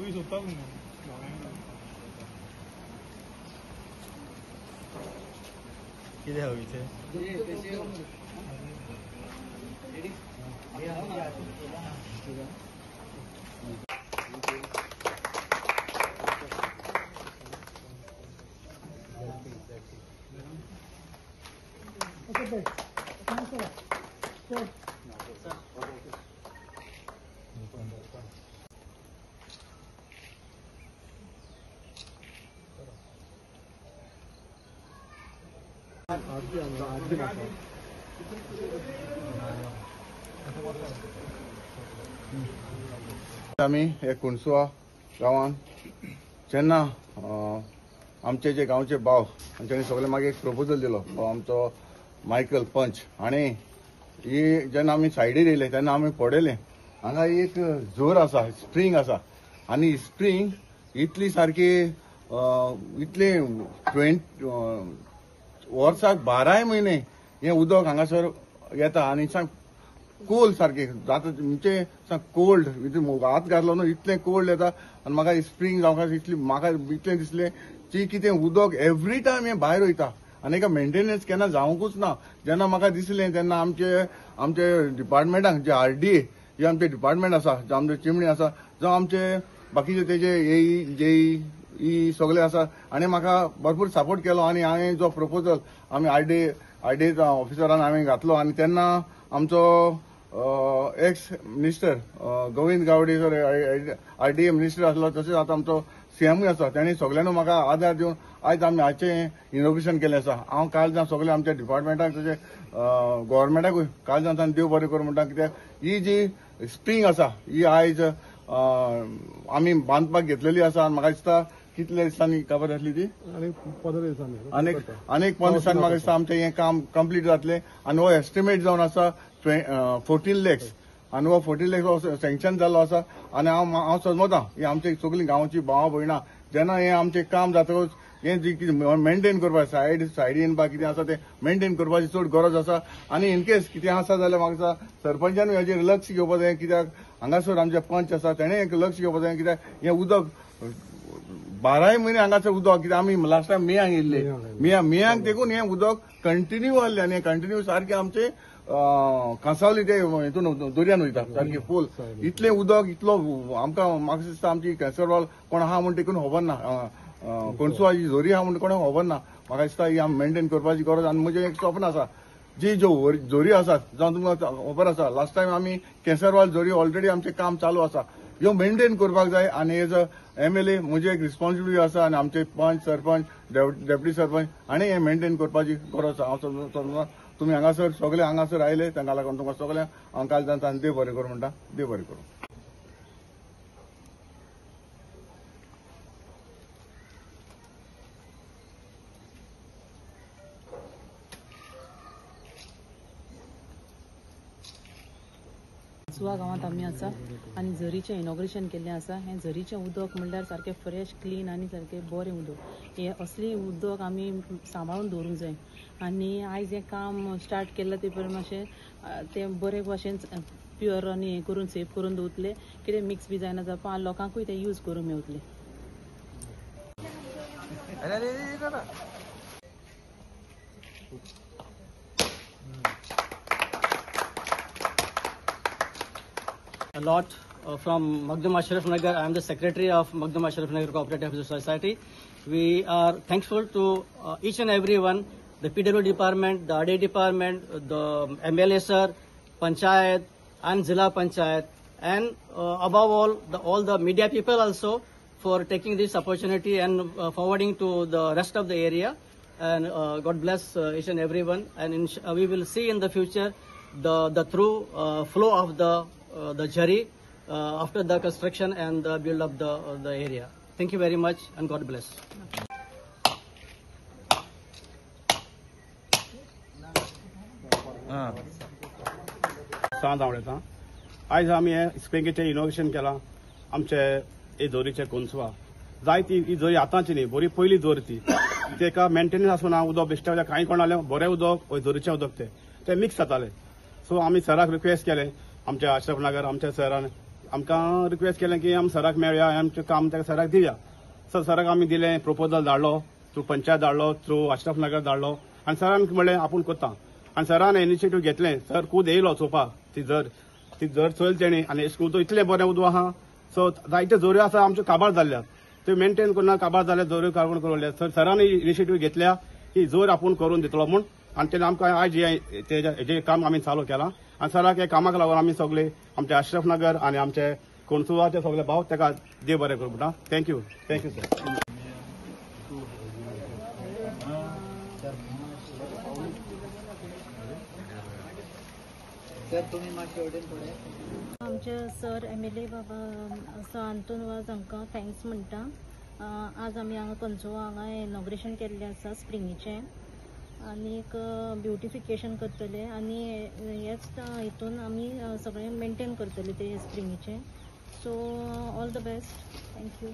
किती हवी ते आम्ही हे कुणसुआ गांवान जेन्ना आमचे जे गांवचे भाव तांच्यांनी सगळे मागे एक प्रपोजल दिलो आमचो मायकल पंच आणि ही जेन्ना आमी सायडीर येयले तेन्ना आमी पळयलें हांगा एक जोर आसा स्प्रिंग आसा आनी स्प्रिंग इतली सारकी इतली 20 वर्साक 12 म्हयने हे उदक हांगासर येता आनी कोल्ड सारखे जाता म्हणजे कोल्ड हात घातलो न्हू इतलें कोल्ड येता आनी म्हाका स्प्रिंग जावपाक म्हाका इतलें दिसलें की कितें उदक एवरी टायम हें भायर वयता आनी हेका मेंटेनन्स केन्ना जावंकूच ना जेन्ना म्हाका दिसलें तेन्ना आमचे डिपार्टमेंटाक जे RDA जे आमचे डिपार्टमेंट आसा जे आमचे चिमणी आसा जावं आमचे बाकीचे तेजे AE JE सगळे आसा आनी म्हाका भरपूर सपोर्ट केलो आनी हांवें जो प्रपोजल आमी RDA ऑफिसरान हांवें घातलो आनी तेन्ना आमचो ex minister Govind Gawade sir RDA minister आसलो तशेंच आतां आमचो CMूय आसा तांणी सगळ्यांनी म्हाका आदार दिवन आयज आमी हाचें इनोग्रेशन केलें आसा हांव काल जावन सगळे आमच्या डिपार्टमेंटाक तशें गव्हर्मेंटाकूय काल जावन देव बरें करूं म्हणटा कित्याक ही जी स्प्रिंग आसा ही आयज आमी बांदपाक घेतलेली आसा आनी म्हाका दिसता कितल्या दिसांनी खबर जातली ती अनेक 15 दिसांनी अनेक 15 दिसांनी म्हाका दिसता आमचें हें काम कंप्लीट जातलें आनी हो एस्टिमेट जावन आसा 14 lakhs आनी हो 14 lakhs सँक्शन जाल्लो आसा आनी हांव समजता ही आमची सगळीं गांवची भावां भयणां जेन्ना हें आमचें काम जातकच हें जी कितें मेंटेन करपाक सायडीन बा कितें आसा तें मेंटेन करपाची चड गरज आसा आनी इनकेस कितें आसा जाल्यार म्हाका दिसता सरपंचानूय हेजेर लक्ष घेवपाक जाय कित्याक हांगासर आमचे पंच आसा तेणें लक्ष घेवपाक जाय कित्याक हें उदक 12 म्हयने हांगासर उदक कित्याक आमी लास्ट टायम मेयांक येयल्ले मेयांक देखून हें उदक कंटिन्यू आहलें आनी कंटिन्यू सारकें आमचें कांसावली ते हितून दर्यान वयता सारकें फूल इतलें उदक इतलो आमकां म्हाका दिसता आमची कॅसरवाल कोण आहा म्हण देखून खबर ना कोणसुआची झोरी आहा म्हण कोणाक खबर ना म्हाका दिसता ही आमी मेंटेन करपाची गरज आनी म्हजें एक स्वप्न आसा जी ज्यो झोरी आसात जावं तुमकां खबर आसा लास्ट टायम आमी कॅसरवाल झोरी ऑलरेडी आमचें काम चालू आसा ह्यो मेंटेन करपाक जाय आनी एज अ MLA म्हजी एक रिस्पॉन्सिबिलिटी आसा आनी आमचे पंच सरपंच डेप्युटी सरपंच आनी हें मेंटेन करपाची गरज आसा हांव समजा तुमी हांगासर सगळे हांगासर आयले तांकां लागून तुमकां सगळ्यांक हांव काल जावन देव बरें करूं म्हणटा देव बरें करूं कुणसुआ गांवांत आमी आसा आनी झरीचें इनॉग्रेशन केल्लें आसा हें झरीचें उदक म्हणल्यार सारकें फ्रेश क्लीन आनी सारकें बरें उदक हें असली उदक आमी सांबाळून दवरूंक जाय आनी आयज हें काम स्टार्ट केल्लें ते परेन मातशें तें बरे भाशेन प्युअर आनी हें करून सेफ करून दवरतले कितें मिक्स बी जायना जावपा आनी लोकांकूय तें यूज करूंक मेळटलें A lot from Maghdum Ashraf Nagar. I am the secretary of Maghdum Ashraf Nagar Cooperative Society. We are thankful to each and every one, the PW department, the RDA department, the MLA sir, Panchayat and Zilla Panchayat, and above all the media people also for taking this opportunity and forwarding to the rest of the area. And God bless each and every one. And we will see in the future the true flow of the Jari after the construction and the build of the area. Thank you very much and God bless. सांज आवडता आयज आमी हे स्प्रिंगेचें inauguration केलां आमचे हे जोरीचे कुणसुआ जाय ती ही जोरी आतांची न्ही बरी पयली जोर ती तेका मेंटेनन्स आसून उदक बेश्टे कांय कोणालें बरें उदक हय जोरीचें उदक तें मिक्स जातालें सो आमी सराक रिक्वेस्ट केलें आमच्या अशरफ नगर आमच्या सरान आमकां रिक्वेस्ट केलें की आमी सराक मेळया आमचें काम त्या सराक दिवया. सर सराक आमी दिलें, प्रपोजल धाडलो, थ्रू पंचायत धाडलो, थ्रू अशरफ नगर धाडलो आनी सरान म्हणलें आपूण करता. आनी सरान इनिशिएटीव घेतलें. सर कूद येयलो चोवपाक ती जर चोयल तेणी आनी उदक इतलें बरें उदक आहा. सो जायत्यो जोऱ्यो आसा आमच्यो काबार जाल्ल्यात, त्यो मेंटेन करना काबार जाल्या जोऱ्यो काडून करूं. सर सरान इनिशिएटीव घेतल्या की जोर आपूण करून दितलो म्हूण. आनी तेणें आमकां आयज हेजें काम आमी चालू केलां. आनी सराक हे कामाक लागून आमी सगळे आमचे अशरफ नगर आनी आमचे कोणसुवाचे सगळे भाव ताका देव बरें करूं म्हणटा. Thank you sir. आमचे सर MLA बाबा अंतून वाज हांकां थँक्स म्हणटा. आज आमी हांगा कंचुआ हांगा इनॉग्रेशन केल्लें आसा स्प्रिंगीचें आनीक ब्युटिफिकेशन करतले आनी हेच हितून आमी सगळें मेंटेन करतले ते स्प्रिंगीचें. So all the best. Thank you.